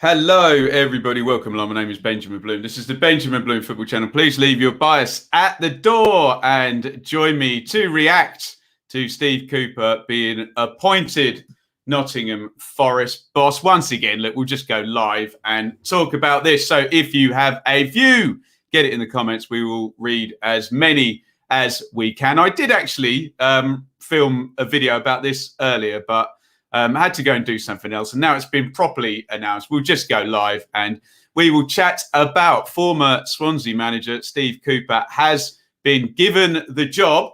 Hello, everybody. Welcome along. My name is Benjamin Bloom. This is the Benjamin Bloom Football Channel. Please leave your bias at the door and join me to react to Steve Cooper being appointed Nottingham Forest boss. Once again, look, we'll just go live and talk about this. So if you have a view, get it in the comments. We will read as many as we can. I did actually film a video about this earlier, but I had to go and do something else. And now it's been properly announced. We'll just go live and we will chat about former Swansea manager Steve Cooper has been given the job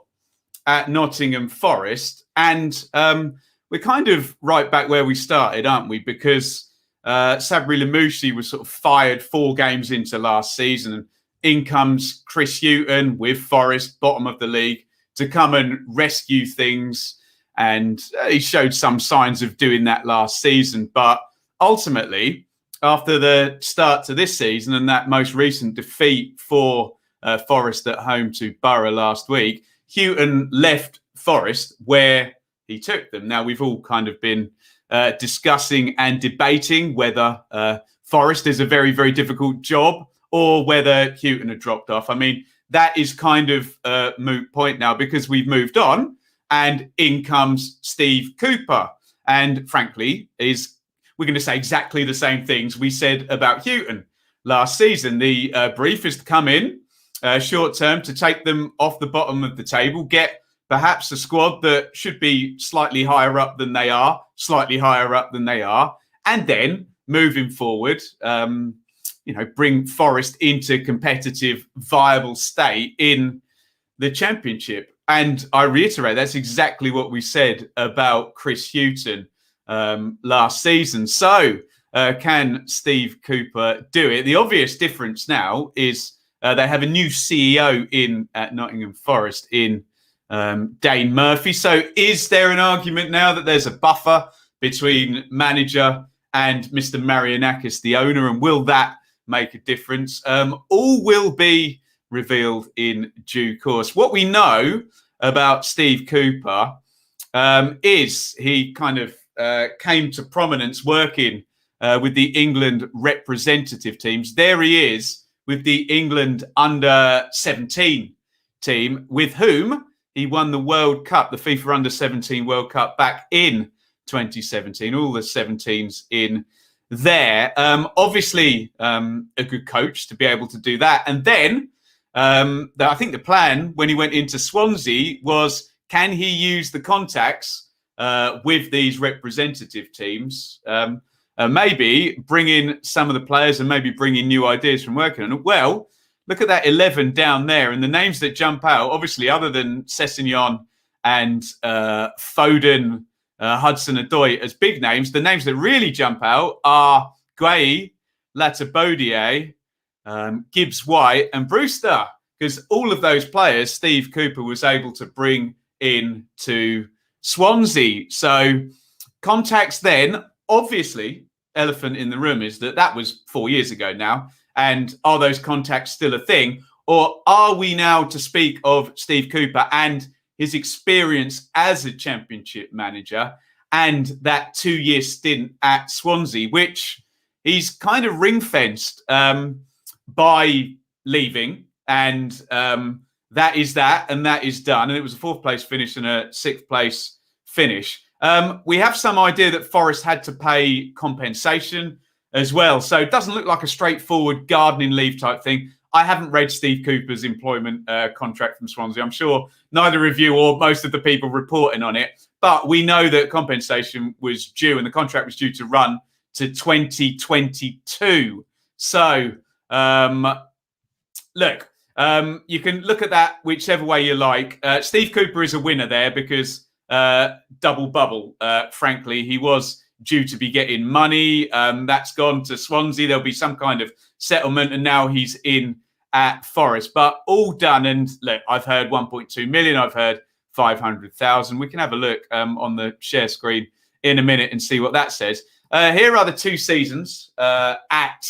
at Nottingham Forest. And we're kind of right back where we started, aren't we? Because Sabri Lamouchi was sort of fired 4 games into last season. And in comes Chris Hughton with Forest, bottom of the league, to come and rescue things. And he showed some signs of doing that last season. But ultimately, after the start to this season and that most recent defeat for Forest at home to Borough last week, Hughton left Forest where he took them. Now, we've all kind of been discussing and debating whether Forest is a very, very difficult job or whether Hughton had dropped off. I mean, that is kind of a moot point now because we've moved on. And in comes Steve Cooper. And frankly, we're going to say exactly the same things we said about Hughton last season. The brief is to come in short term to take them off the bottom of the table, get perhaps a squad that should be slightly higher up than they are, and then moving forward, bring Forest into competitive, viable state in the Championship. And I reiterate, that's exactly what we said about Chris Hughton last season. So can Steve Cooper do it? The obvious difference now is they have a new CEO in at Nottingham Forest in Dane Murphy. So is there an argument now that there's a buffer between manager and Mr. Marianakis, the owner? And will that make a difference? All will be revealed in due course. What we know about Steve Cooper is he kind of came to prominence working with the England representative teams. There he is with the England under-17 team, with whom he won the World Cup, the FIFA Under-17 World Cup back in 2017. All the 17s in there. Obviously, a good coach to be able to do that. And then I think the plan when he went into Swansea was, can he use the contacts with these representative teams? Maybe bring in some of the players and maybe bring in new ideas from working on it. Well, look at that 11 down there. And the names that jump out, obviously, other than Sessegnon and Foden, Hudson-Odoi as big names, the names that really jump out are Gueye, Latabodier, Gibbs-White and Brewster, because all of those players Steve Cooper was able to bring in to Swansea. So contacts then, obviously, elephant in the room is that was 4 years ago now. And are those contacts still a thing? Or are we now to speak of Steve Cooper and his experience as a Championship manager and that 2-year stint at Swansea, which he's kind of ring-fenced by leaving, and that is that, and that is done. And it was a 4th place finish and a 6th place finish. We have some idea that Forest had to pay compensation as well. So it doesn't look like a straightforward gardening leave type thing. I haven't read Steve Cooper's employment contract from Swansea. I'm sure neither of you or most of the people reporting on it, but we know that compensation was due and the contract was due to run to 2022. So you can look at that whichever way you like. Steve Cooper is a winner there because double bubble, frankly. He was due to be getting money. That's gone to Swansea. There'll be some kind of settlement, and now he's in at Forest. But all done. And look, I've heard 1.2 million. I've heard 500,000. We can have a look on the share screen in a minute and see what that says. Here are the 2 seasons at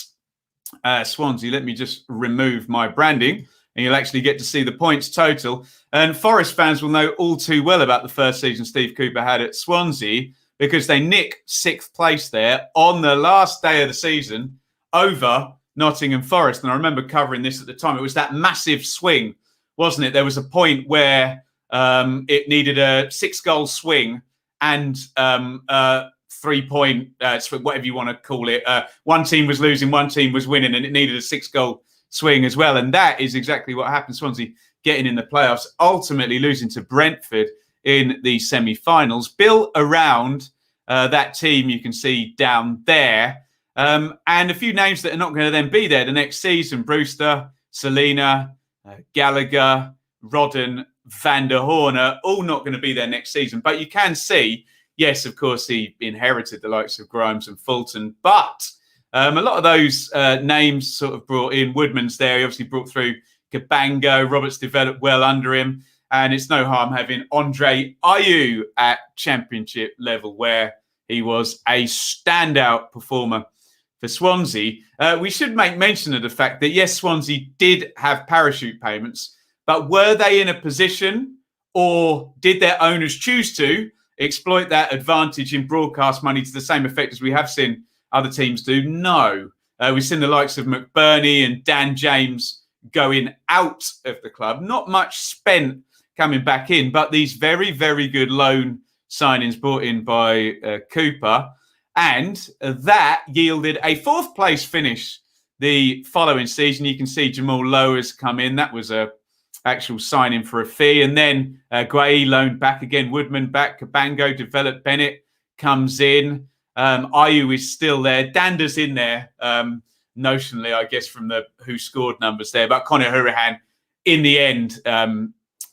Swansea. Let me just remove my branding and you'll actually get to see the points total. And Forest fans will know all too well about the first season Steve Cooper had at Swansea, because they nick 6th place there on the last day of the season over Nottingham Forest. And I remember covering this at the time. It was that massive swing, wasn't it? There was a point where it needed a 6-goal swing and 3-point, whatever you want to call it. One team was losing, one team was winning, and it needed a 6-goal swing as well. And that is exactly what happened. Swansea getting in the playoffs, ultimately losing to Brentford in the semi-finals, built around that team you can see down there. And a few names that are not going to then be there the next season: Brewster, Selina, Gallagher, Rodden, Van der Horn are all not going to be there next season. But you can see, yes, of course, he inherited the likes of Grimes and Fulton, but a lot of those names sort of brought in. Woodman's there. He obviously brought through Cabango. Roberts developed well under him. And it's no harm having Andre Ayew at championship level, where he was a standout performer for Swansea. We should make mention of the fact that, yes, Swansea did have parachute payments, but were they in a position, or did their owners choose to exploit that advantage in broadcast money to the same effect as we have seen other teams do? No. We've seen the likes of McBurney and Dan James going out of the club. Not much spent coming back in, but these very, very good loan signings brought in by Cooper. And that yielded a 4th place finish the following season. You can see Jamal Lowe has come in. That was a actual signing for a fee. And then Guay loaned back again. Woodman back. Cabango developed. Bennett comes in. Ayew is still there. Dander's in there, notionally, I guess, from the who scored numbers there. But Conor Hourihane, in the end,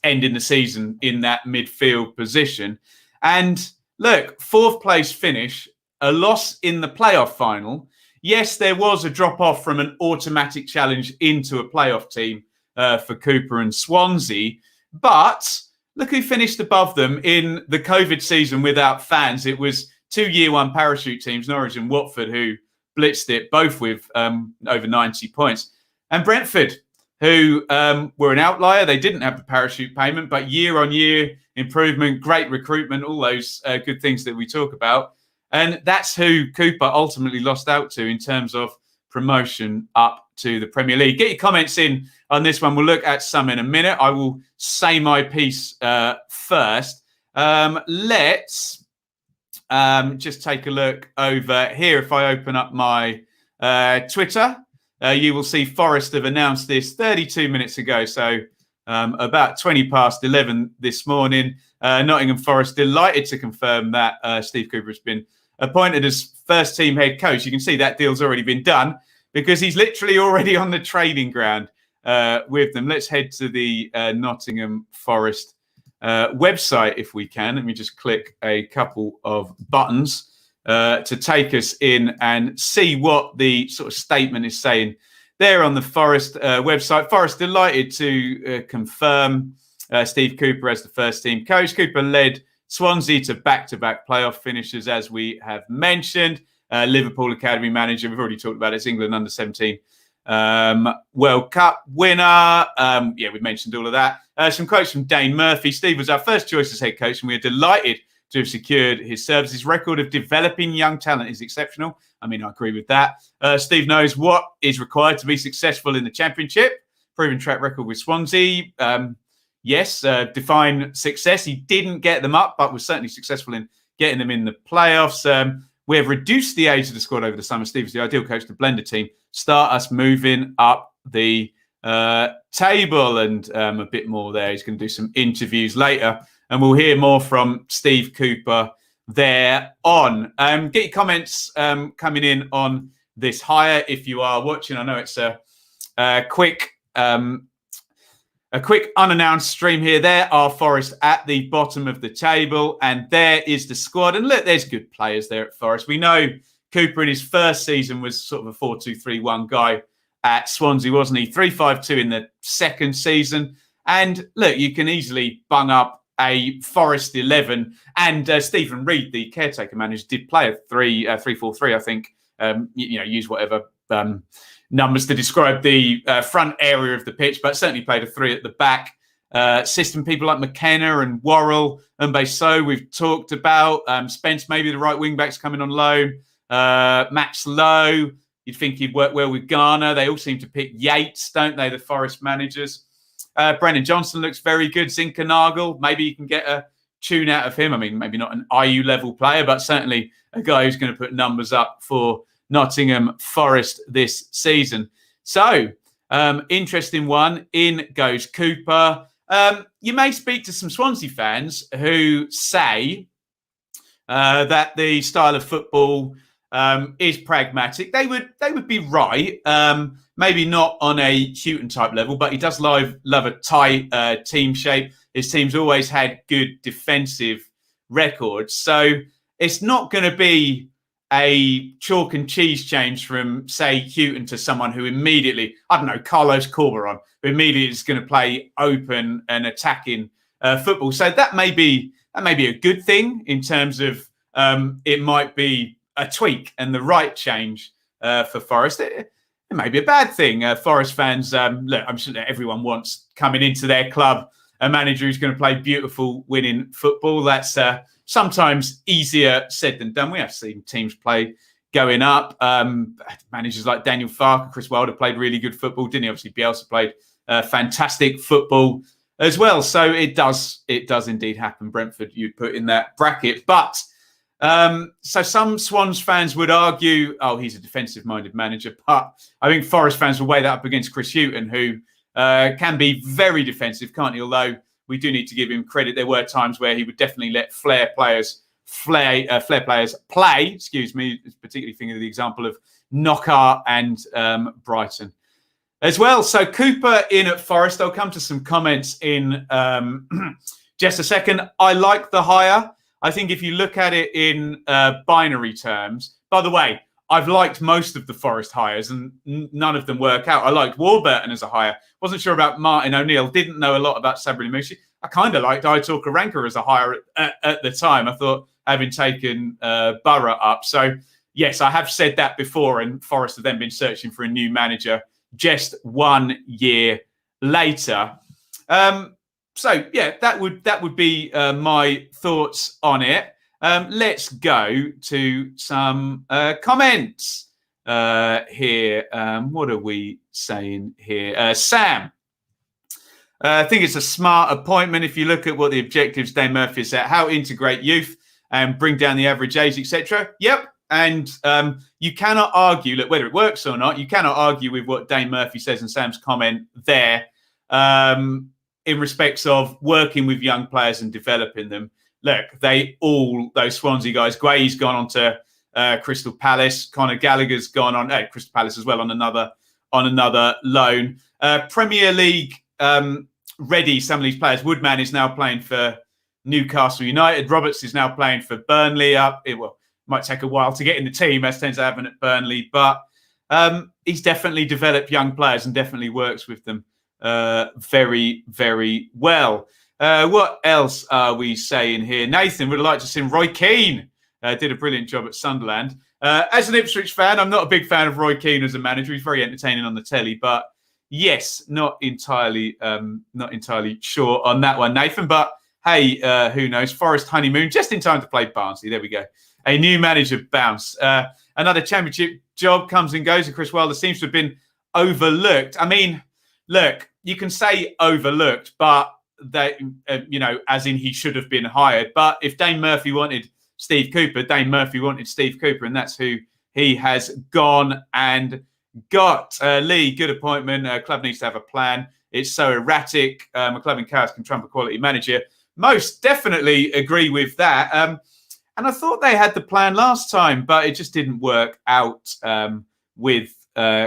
ending the season in that midfield position. And look, 4th place finish, a loss in the playoff final. Yes, there was a drop-off from an automatic challenge into a playoff team for Cooper and Swansea. But look who finished above them in the COVID season without fans. It was 2 Year 1 parachute teams, Norwich and Watford, who blitzed it, both with over 90 points. And Brentford, who were an outlier. They didn't have the parachute payment, but year-on-year improvement, great recruitment, all those good things that we talk about. And that's who Cooper ultimately lost out to in terms of promotion up to the Premier League. Get your comments in on this one. We'll look at some in a minute. I will say my piece first. Let's just take a look over here. If I open up my Twitter, you will see Forest have announced this 32 minutes ago. So about 20 past 11 this morning. Nottingham Forest delighted to confirm that Steve Cooper has been appointed as first team head coach. You can see that deal's already been done because he's literally already on the training ground with them. Let's head to the Nottingham Forest website if we can. Let me just click a couple of buttons to take us in and see what the sort of statement is saying there on the Forest website. Forest delighted to confirm Steve Cooper as the first team coach. Cooper led Swansea to back-to-back playoff finishes, as we have mentioned. Liverpool Academy manager, we've already talked about it. It's England under-17 World Cup winner. We've mentioned all of that. Some quotes from Dane Murphy. Steve was our first choice as head coach, and we are delighted to have secured his services. Record of developing young talent is exceptional. I mean, I agree with that. Steve knows what is required to be successful in the Championship. Proven track record with Swansea. Define success. He didn't get them up, but was certainly successful in getting them in the playoffs. We have reduced the age of the squad over the summer. Steve is the ideal coach to blend a team, start us moving up the table, and a bit more there. He's going to do some interviews later, and we'll hear more from Steve Cooper there on. Get your comments coming in on this hire if you are watching. I know it's a quick unannounced stream here. There are Forest at the bottom of the table, and there is the squad. And look, there's good players there at Forest. We know Cooper in his first season was sort of a 4-2-3-1 guy at Swansea, wasn't he? 3-5-2 in the second season. And look, you can easily bung up a Forest 11. And Stephen Reed, the caretaker manager, did play a 3-4-3, I think. Use whatever numbers to describe the front area of the pitch, but certainly played a 3 at the back system. People like McKenna and Worrell and Beso we've talked about. Spence, maybe the right wing-back's coming on loan. Max Lowe, you'd think he'd work well with Garner. They all seem to pick Yates, don't they, the Forest managers? Brennan Johnson looks very good. Zinkernagel, maybe you can get a tune out of him. I mean, maybe not an IU level player, but certainly a guy who's going to put numbers up for Nottingham Forest this season. So, interesting one. In goes Cooper. You may speak to some Swansea fans who say that the style of football is pragmatic. They would be right. Maybe not on a Houghton type level, but he does love a tight team shape. His team's always had good defensive records. So it's not going to be a chalk and cheese change from, say, Houghton to someone who immediately, I don't know, Carlos Corberon, who immediately is going to play open and attacking football. So that may be a good thing in terms of it might be a tweak and the right change for Forest. It may be a bad thing. Forest fans, look, I'm sure that everyone wants coming into their club a manager who's going to play beautiful, winning football. That's sometimes easier said than done. We have seen teams play going up. Managers like Daniel Farke, Chris Wilder played really good football, didn't he? Obviously, Bielsa played fantastic football as well. So it does indeed happen. Brentford, you'd put in that bracket. But so some Swans fans would argue, oh, he's a defensive-minded manager. But I think Forest fans will weigh that up against Chris Hughton, who can be very defensive, can't he? Although we do need to give him credit. There were times where he would definitely let flair players play. Excuse me, particularly thinking of the example of Knockaert and Brighton as well. So Cooper in at Forest. I'll come to some comments in just a second. I like the hire. I think if you look at it in binary terms, by the way, I've liked most of the Forest hires and none of them work out. I liked Warburton as a hire. Wasn't sure about Martin O'Neill. Didn't know a lot about Sabri Mushi. I kind of liked Aitor Karanka as a hire at the time. I thought, having taken Borough up. So, yes, I have said that before, and Forest have then been searching for a new manager just 1 year later. So, yeah, that would be my thoughts on it. Let's go to some comments here. What are we saying here? Sam, I think it's a smart appointment if you look at what the objectives Dane Murphy set, how integrate youth and bring down the average age, etc. Yep. And you cannot argue, look, whether it works or not, you cannot argue with what Dane Murphy says in Sam's comment there in respects of working with young players and developing them. Look, those Swansea guys, Guay's gone on to Crystal Palace. Conor Gallagher's gone on Crystal Palace as well on another loan. Premier League ready, some of these players. Woodman is now playing for Newcastle United. Roberts is now playing for Burnley. It might take a while to get in the team, as tends to happen at Burnley, but he's definitely developed young players and definitely works with them very, very well. What else are we saying here? Nathan would like to see Roy Keane. Did a brilliant job at Sunderland. As an Ipswich fan, I'm not a big fan of Roy Keane as a manager. He's very entertaining on the telly, but yes, not entirely sure on that one, Nathan. But hey, who knows? Forest honeymoon just in time to play Barnsley. There we go. A new manager bounce. Another championship job comes and goes, and Chris Wilder seems to have been overlooked. I mean, look, you can say overlooked, but as in he should have been hired. But if Dane Murphy wanted Steve Cooper, Dane Murphy wanted Steve Cooper, and that's who he has gone and got. Lee, good appointment. Club needs to have a plan. It's so erratic. A club in chaos can trump a quality manager. Most definitely agree with that. And I thought they had the plan last time, but it just didn't work out with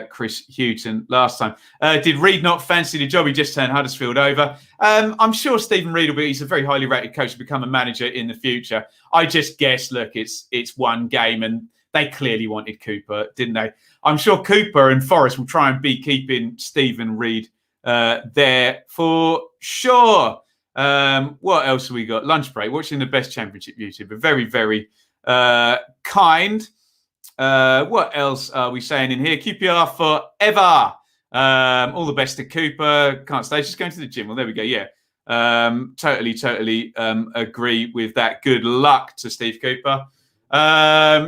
Chris Hughton last time. Did Reed not fancy the job? He just turned Huddersfield over. I'm sure Stephen Reed he's a very highly rated coach to become a manager in the future. I just guess, look, it's one game and they clearly wanted Cooper, didn't they? I'm sure Cooper and Forest will try and be keeping Stephen Reed there for sure. What else have we got? Lunch break, watching the best championship YouTuber. Very, very kind. What else are we saying in here? QPR forever. All the best to Cooper. Can't stay. Just going to the gym. Well, there we go. Yeah. Totally agree with that. Good luck to Steve Cooper.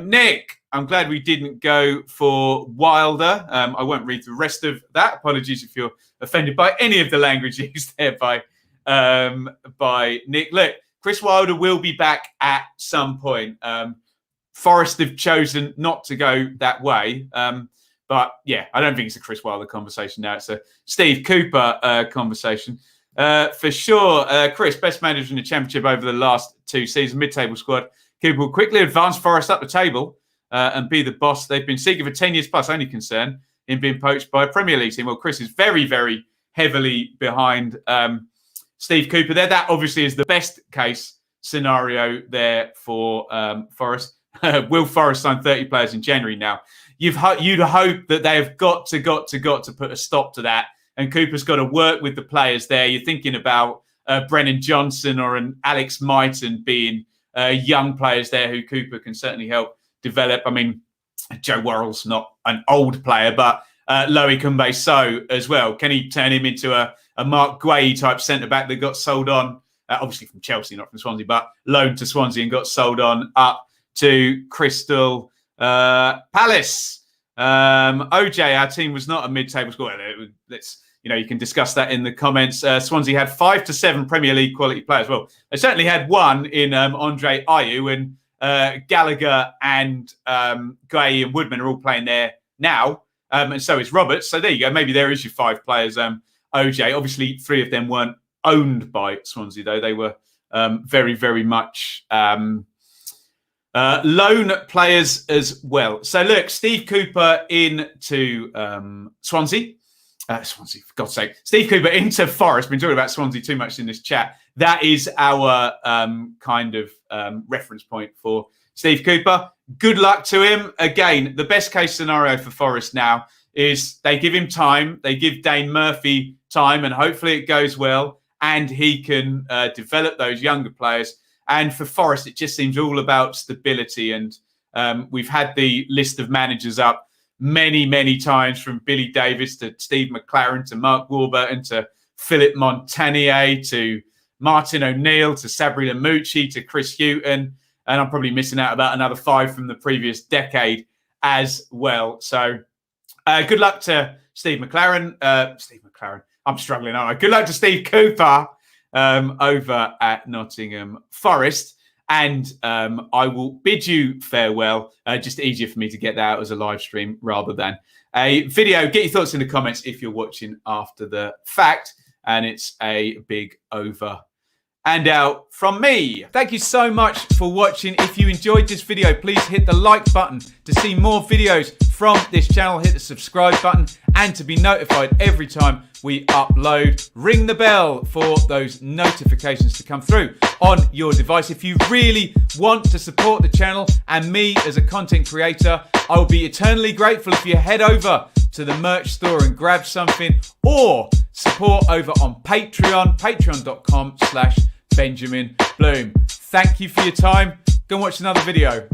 Nick, I'm glad we didn't go for Wilder. I won't read the rest of that. Apologies if you're offended by any of the language used there by Nick. Look, Chris Wilder will be back at some point. Forest have chosen not to go that way. But yeah, I don't think it's a Chris Wilder conversation now. It's a Steve Cooper conversation. For sure, Chris, best manager in the championship over the last 2 seasons, mid-table squad. Cooper will quickly advance Forest up the table and be the boss they've been seeking for 10 years plus. Only concern in being poached by a Premier League team. Well, Chris is very, very heavily behind Steve Cooper there. That obviously is the best case scenario there for Forest. Will Forest sign 30 players in January now? You'd hope that they have got to put a stop to that. And Cooper's got to work with the players there. You're thinking about Brennan Johnson or an Alex Myton being young players there who Cooper can certainly help develop. I mean, Joe Worrell's not an old player, but Loïc Kumbe-So as well. Can he turn him into a Mark Guay type centre-back that got sold on, obviously from Chelsea, not from Swansea, but loaned to Swansea and got sold on up to Crystal Palace. OJ, our team was not a mid-table squad. You can discuss that in the comments. Swansea had 5 to 7 Premier League quality players. Well, they certainly had one in Andre Ayew, and Gallagher and Gray and Woodman are all playing there now, and so is Roberts. So there you go. Maybe there is your 5 players. OJ, obviously 3 of them weren't owned by Swansea, though. They were very, very much loan players as well. So look, Steve Cooper into Swansea. Swansea, for God's sake. Steve Cooper into Forest. Been talking about Swansea too much in this chat. That is our reference point for Steve Cooper. Good luck to him. Again, the best case scenario for Forest now is they give him time. They give Dane Murphy time, and hopefully it goes well and he can develop those younger players. And for Forest, it just seems all about stability. And we've had the list of managers up many times, from Billy Davis to Steve McLaren to Mark Warburton to Philip Montagnier to Martin O'Neill to Sabri Lamucci to Chris Hughton. And I'm probably missing out about another 5 from the previous decade as well. So good luck to Steve McLaren. I'm struggling, aren't I? Good luck to Steve Cooper over at Nottingham Forest. And I will bid you farewell. Just easier for me to get that out as a live stream rather than a video. Get your thoughts in the comments if you're watching after the fact. And it's a big over and out from me. Thank you so much for watching. If you enjoyed this video, please hit the like button to see more videos from this channel. Hit the subscribe button and to be notified every time we upload. Ring the bell for those notifications to come through on your device. If you really want to support the channel and me as a content creator, I will be eternally grateful if you head over to the merch store and grab something, or support over on Patreon, patreon.com/Benjamin Bloom. Thank you for your time. Go and watch another video.